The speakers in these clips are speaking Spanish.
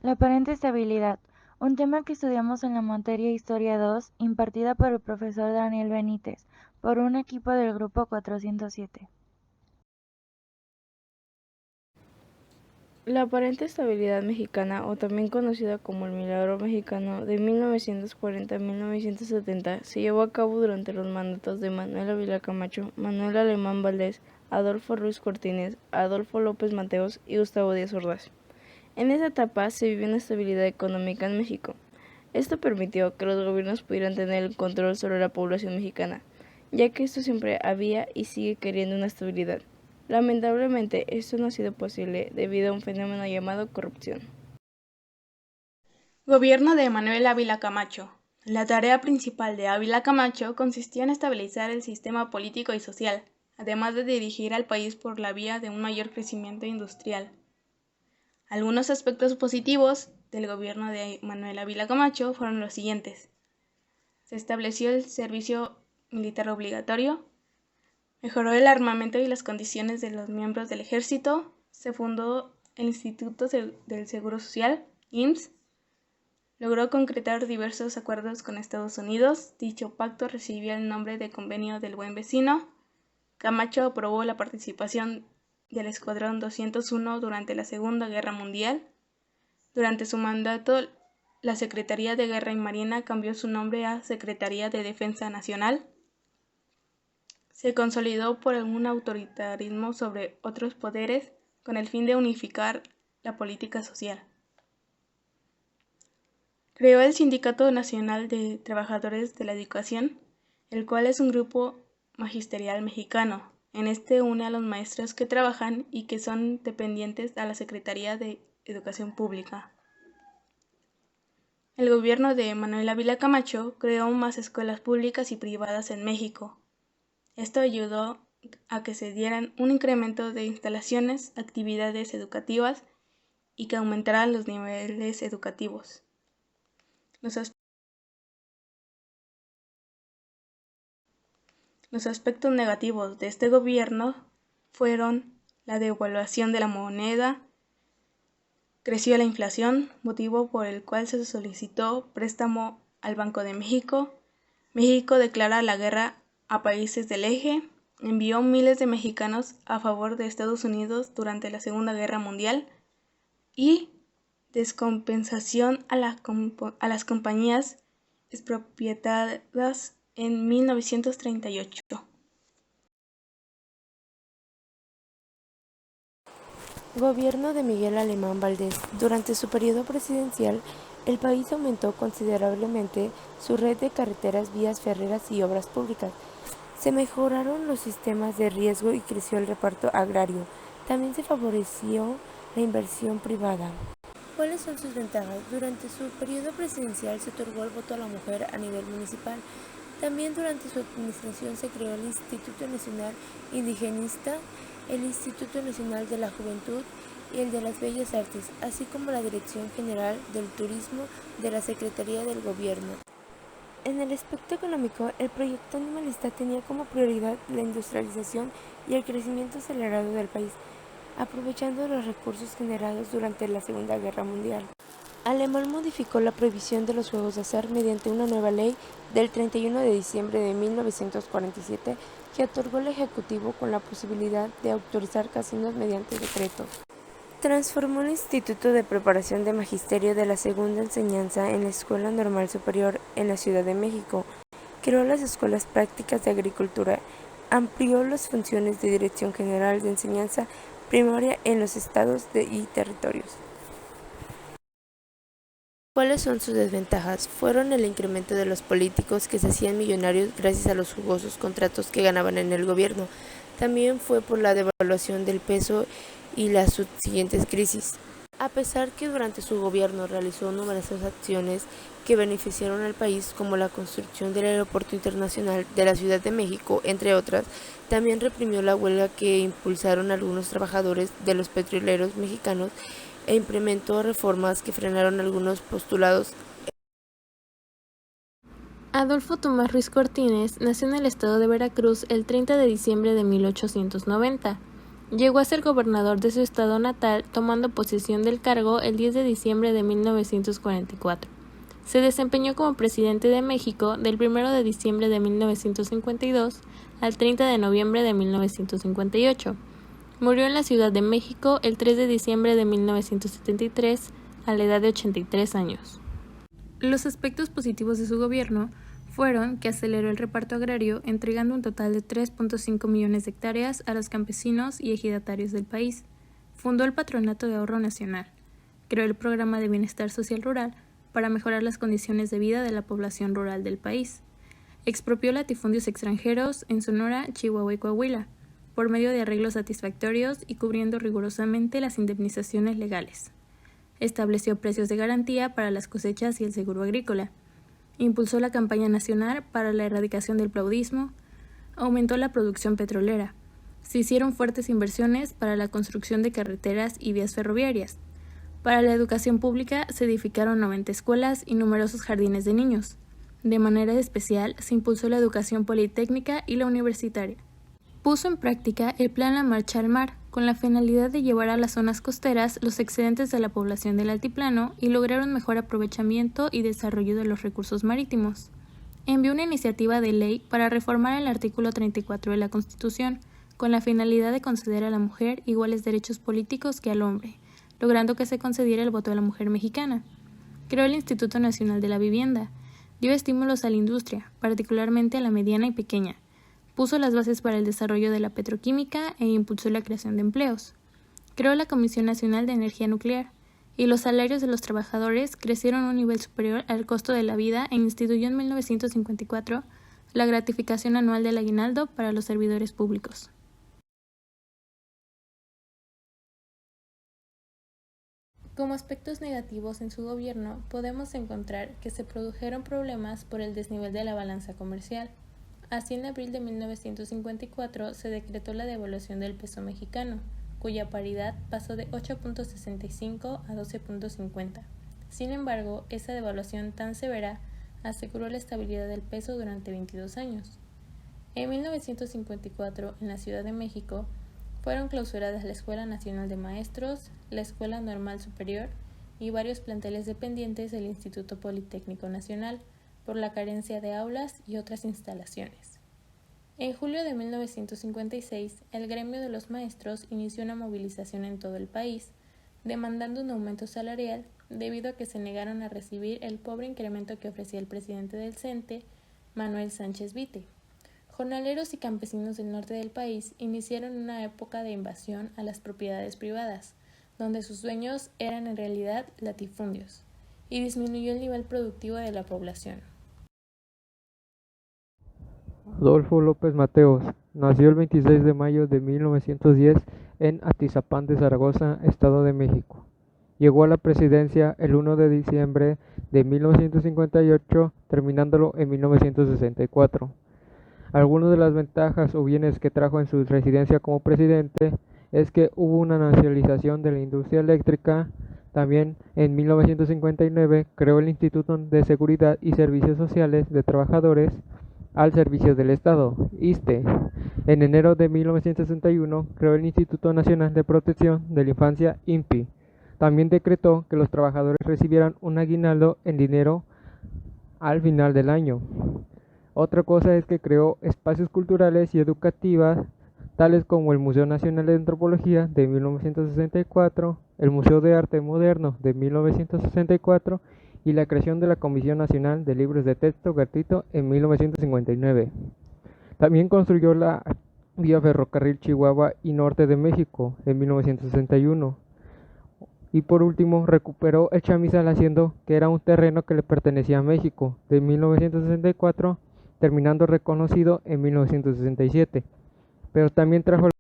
La aparente estabilidad, un tema que estudiamos en la materia Historia 2, impartida por el profesor Daniel Benítez, por un equipo del grupo 407. La aparente estabilidad mexicana, o también conocida como el Milagro Mexicano, de 1940 a 1970, se llevó a cabo durante los mandatos de Manuel Ávila Camacho, Manuel Alemán Valdés, Adolfo Ruiz Cortines, Adolfo López Mateos y Gustavo Díaz Ordaz. En esa etapa se vivió una estabilidad económica en México. Esto permitió que los gobiernos pudieran tener el control sobre la población mexicana, ya que esto siempre había y sigue queriendo una estabilidad. Lamentablemente, esto no ha sido posible debido a un fenómeno llamado corrupción. Gobierno de Manuel Ávila Camacho. La tarea principal de Ávila Camacho consistía en estabilizar el sistema político y social, además de dirigir al país por la vía de un mayor crecimiento industrial. Algunos aspectos positivos del gobierno de Manuel Ávila Camacho fueron los siguientes. Se estableció el servicio militar obligatorio, mejoró el armamento y las condiciones de los miembros del ejército, se fundó el Instituto del Seguro Social, IMSS, logró concretar diversos acuerdos con Estados Unidos. Dicho pacto recibió el nombre de Convenio del Buen Vecino. Camacho aprobó la participación del Escuadrón 201 durante la Segunda Guerra Mundial. Durante su mandato, la Secretaría de Guerra y Marina cambió su nombre a Secretaría de Defensa Nacional. Se consolidó por un autoritarismo sobre otros poderes con el fin de unificar la política social. Creó el Sindicato Nacional de Trabajadores de la Educación, el cual es un grupo magisterial mexicano. En este une a los maestros que trabajan y que son dependientes a la Secretaría de Educación Pública. El gobierno de Manuel Ávila Camacho creó más escuelas públicas y privadas en México. Esto ayudó a que se dieran un incremento de instalaciones, actividades educativas y que aumentaran los niveles educativos. Los aspectos negativos de este gobierno fueron la devaluación de la moneda, creció la inflación, motivo por el cual se solicitó préstamo al Banco de México. México declara la guerra a países del eje, envió miles de mexicanos a favor de Estados Unidos durante la Segunda Guerra Mundial y descompensación a las compañías expropiadas en 1938. Gobierno de Miguel Alemán Valdés. Durante su periodo presidencial, el país aumentó considerablemente su red de carreteras, vías férreas y obras públicas. Se mejoraron los sistemas de riesgo y creció el reparto agrario. También se favoreció la inversión privada. ¿Cuáles son sus ventajas? Durante su periodo presidencial se otorgó el voto a la mujer a nivel municipal. También durante su administración se creó el Instituto Nacional Indigenista, el Instituto Nacional de la Juventud y el de las Bellas Artes, así como la Dirección General del Turismo de la Secretaría del Gobierno. En el aspecto económico, el proyecto animalista tenía como prioridad la industrialización y el crecimiento acelerado del país, aprovechando los recursos generados durante la Segunda Guerra Mundial. Alemán modificó la prohibición de los juegos de azar mediante una nueva ley del 31 de diciembre de 1947 que otorgó al Ejecutivo con la posibilidad de autorizar casinos mediante decreto. Transformó el Instituto de Preparación de Magisterio de la Segunda Enseñanza en la Escuela Normal Superior en la Ciudad de México. Creó las escuelas prácticas de agricultura. Amplió las funciones de Dirección General de Enseñanza Primaria en los estados y territorios. ¿Cuáles son sus desventajas? Fueron el incremento de los políticos que se hacían millonarios gracias a los jugosos contratos que ganaban en el gobierno. También fue por la devaluación del peso y las subsiguientes crisis. A pesar que durante su gobierno realizó numerosas acciones que beneficiaron al país, como la construcción del Aeropuerto Internacional de la Ciudad de México, entre otras, también reprimió la huelga que impulsaron algunos trabajadores de los petroleros mexicanos e implementó reformas que frenaron algunos postulados. Adolfo Tomás Ruiz Cortines nació en el estado de Veracruz el 30 de diciembre de 1890. Llegó a ser gobernador de su estado natal, tomando posesión del cargo el 10 de diciembre de 1944. Se desempeñó como presidente de México del 1 de diciembre de 1952 al 30 de noviembre de 1958. Murió en la Ciudad de México el 3 de diciembre de 1973 a la edad de 83 años. Los aspectos positivos de su gobierno fueron que aceleró el reparto agrario, entregando un total de 3.5 millones de hectáreas a los campesinos y ejidatarios del país. Fundó el Patronato de Ahorro Nacional. Creó el Programa de Bienestar Social Rural para mejorar las condiciones de vida de la población rural del país. Expropió latifundios extranjeros en Sonora, Chihuahua y Coahuila, por medio de arreglos satisfactorios y cubriendo rigurosamente las indemnizaciones legales. Estableció precios de garantía para las cosechas y el seguro agrícola. Impulsó la campaña nacional para la erradicación del plaudismo. Aumentó la producción petrolera. Se hicieron fuertes inversiones para la construcción de carreteras y vías ferroviarias. Para la educación pública se edificaron 90 escuelas y numerosos jardines de niños. De manera especial se impulsó la educación politécnica y la universitaria. Puso en práctica el Plan La Marcha al Mar, con la finalidad de llevar a las zonas costeras los excedentes de la población del altiplano y lograr un mejor aprovechamiento y desarrollo de los recursos marítimos. Envió una iniciativa de ley para reformar el artículo 34 de la Constitución, con la finalidad de conceder a la mujer iguales derechos políticos que al hombre, logrando que se concediera el voto a la mujer mexicana. Creó el Instituto Nacional de la Vivienda. Dio estímulos a la industria, particularmente a la mediana y pequeña. Puso las bases para el desarrollo de la petroquímica e impulsó la creación de empleos. Creó la Comisión Nacional de Energía Nuclear, y los salarios de los trabajadores crecieron a un nivel superior al costo de la vida e instituyó en 1954 la gratificación anual del aguinaldo para los servidores públicos. Como aspectos negativos en su gobierno, podemos encontrar que se produjeron problemas por el desnivel de la balanza comercial. Así, en abril de 1954 se decretó la devaluación del peso mexicano, cuya paridad pasó de 8.65 a 12.50. Sin embargo, esa devaluación tan severa aseguró la estabilidad del peso durante 22 años. En 1954, en la Ciudad de México, fueron clausuradas la Escuela Nacional de Maestros, la Escuela Normal Superior y varios planteles dependientes del Instituto Politécnico Nacional, por la carencia de aulas y otras instalaciones. En julio de 1956, el gremio de los maestros inició una movilización en todo el país, demandando un aumento salarial debido a que se negaron a recibir el pobre incremento que ofrecía el presidente del CENTE, Manuel Sánchez Vite. Jornaleros y campesinos del norte del país iniciaron una época de invasión a las propiedades privadas, donde sus dueños eran en realidad latifundios, y disminuyó el nivel productivo de la población. Adolfo López Mateos nació el 26 de mayo de 1910 en Atizapán de Zaragoza, Estado de México. Llegó a la presidencia el 1 de diciembre de 1958, terminándolo en 1964. Algunas de las ventajas o bienes que trajo en su residencia como presidente es que hubo una nacionalización de la industria eléctrica. También en 1959 creó el Instituto de Seguridad y Servicios Sociales de Trabajadores al Servicio del Estado, ISSSTE. En enero de 1961 creó el Instituto Nacional de Protección de la Infancia, INPI. También decretó que los trabajadores recibieran un aguinaldo en dinero al final del año. Otra cosa es que creó espacios culturales y educativos, tales como el Museo Nacional de Antropología de 1964, el Museo de Arte Moderno de 1964 y la creación de la Comisión Nacional de Libros de Texto gratuito en 1959. También construyó la vía ferrocarril Chihuahua y Norte de México en 1961. Y por último, recuperó el Chamizal, haciendo que era un terreno que le pertenecía a México de 1964, terminando reconocido en 1967. Pero también trajo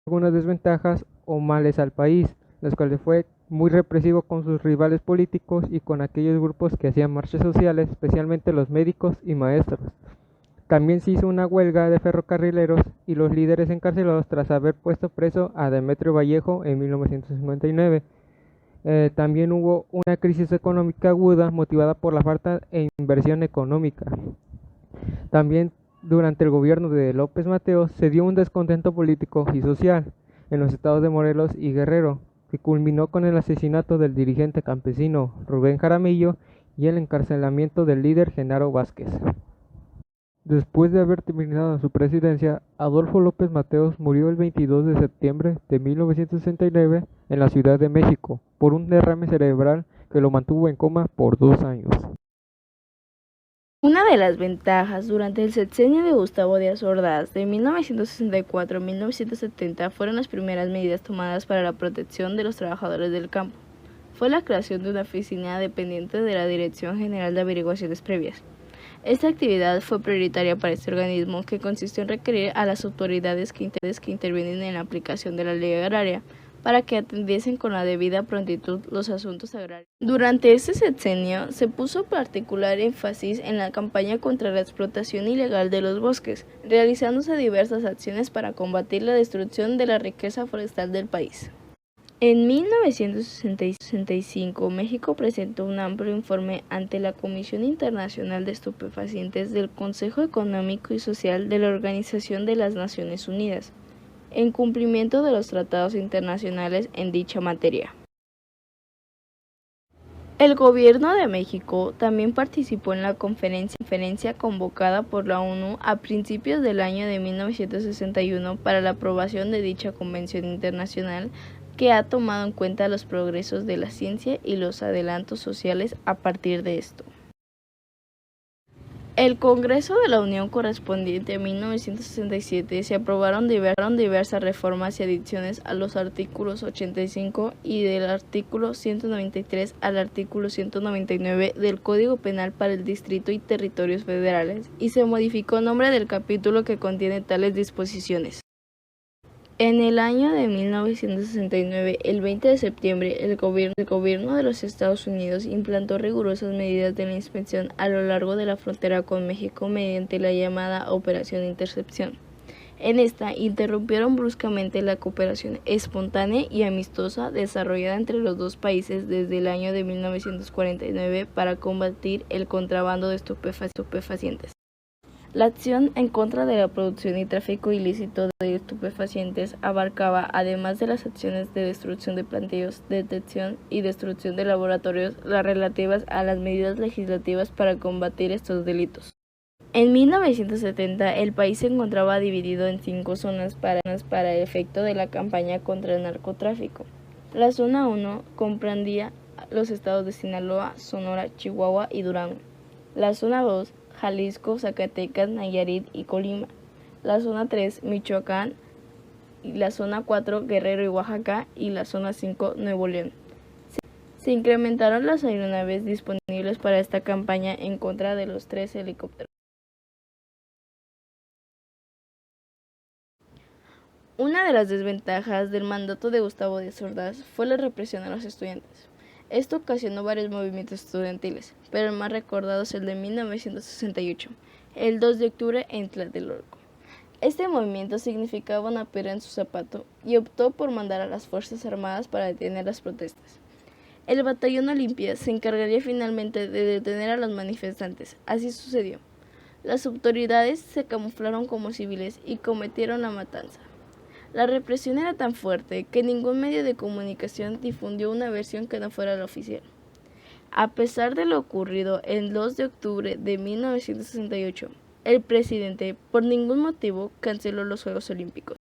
algunas desventajas o males al país, los cuales fue muy represivo con sus rivales políticos y con aquellos grupos que hacían marchas sociales, especialmente los médicos y maestros. También se hizo una huelga de ferrocarrileros y los líderes encarcelados tras haber puesto preso a Demetrio Vallejo en 1959. También hubo una crisis económica aguda motivada por la falta de inversión económica. También Durante el gobierno de López Mateos se dio un descontento político y social en los estados de Morelos y Guerrero, que culminó con el asesinato del dirigente campesino Rubén Jaramillo y el encarcelamiento del líder Genaro Vázquez. Después de haber terminado su presidencia, Adolfo López Mateos murió el 22 de septiembre de 1969 en la Ciudad de México por un derrame cerebral que lo mantuvo en coma por 2 años. Una de las ventajas durante el sexenio de Gustavo Díaz Ordaz de 1964 a 1970 fueron las primeras medidas tomadas para la protección de los trabajadores del campo. Fue la creación de una oficina dependiente de la Dirección General de Averiguaciones Previas. Esta actividad fue prioritaria para este organismo, que consistió en requerir a las autoridades que intervienen en la aplicación de la ley agraria para que atendiesen con la debida prontitud los asuntos agrarios. Durante este sexenio se puso particular énfasis en la campaña contra la explotación ilegal de los bosques, realizándose diversas acciones para combatir la destrucción de la riqueza forestal del país. En 1965, México presentó un amplio informe ante la Comisión Internacional de Estupefacientes del Consejo Económico y Social de la Organización de las Naciones Unidas, en cumplimiento de los tratados internacionales en dicha materia. El Gobierno de México también participó en la conferencia convocada por la ONU a principios del año de 1961 para la aprobación de dicha convención internacional, que ha tomado en cuenta los progresos de la ciencia y los adelantos sociales a partir de esto. El Congreso de la Unión correspondiente a 1967 se aprobaron diversas reformas y adiciones a los artículos 85 y del artículo 193 al artículo 199 del Código Penal para el Distrito y Territorios Federales, y se modificó el nombre del capítulo que contiene tales disposiciones. En el año de 1969, el 20 de septiembre, el gobierno de los Estados Unidos implantó rigurosas medidas de la inspección a lo largo de la frontera con México mediante la llamada Operación Intercepción. En esta, interrumpieron bruscamente la cooperación espontánea y amistosa desarrollada entre los dos países desde el año de 1949 para combatir el contrabando de estupefacientes. La acción en contra de la producción y tráfico ilícito de estupefacientes abarcaba, además de las acciones de destrucción de plantíos, detección y destrucción de laboratorios, las relativas a las medidas legislativas para combatir estos delitos. En 1970, el país se encontraba dividido en 5 zonas para el efecto de la campaña contra el narcotráfico. La zona 1 comprendía los estados de Sinaloa, Sonora, Chihuahua y Durango. La zona 2, Jalisco, Zacatecas, Nayarit y Colima. La zona 3, Michoacán. Y la zona 4, Guerrero y Oaxaca. Y la zona 5, Nuevo León. Se incrementaron las aeronaves disponibles para esta campaña en contra de los 3 helicópteros. Una de las desventajas del mandato de Gustavo Díaz Ordaz fue la represión a los estudiantes. Esto ocasionó varios movimientos estudiantiles, pero el más recordado es el de 1968, el 2 de octubre en Tlatelolco. Este movimiento significaba una piedra en su zapato y optó por mandar a las Fuerzas Armadas para detener las protestas. El Batallón Olimpia se encargaría finalmente de detener a los manifestantes. Así sucedió. Las autoridades se camuflaron como civiles y cometieron la matanza. La represión era tan fuerte que ningún medio de comunicación difundió una versión que no fuera la oficial. A pesar de lo ocurrido el 2 de octubre de 1968, el presidente, por ningún motivo, canceló los Juegos Olímpicos.